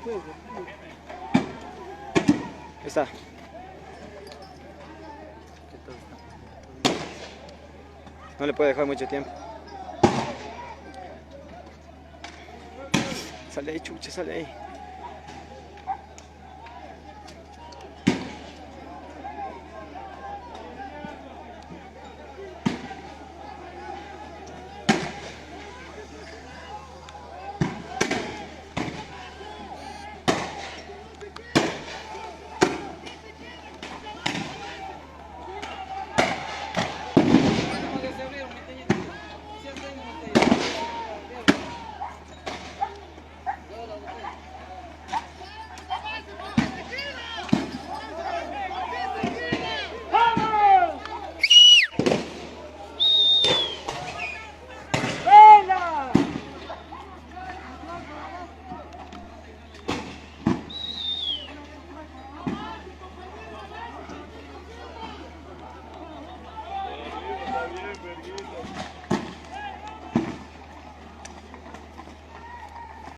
Ahí está. No le puede dejar mucho tiempo. Sale ahí, chucha, sale ahí. Bien, verguita.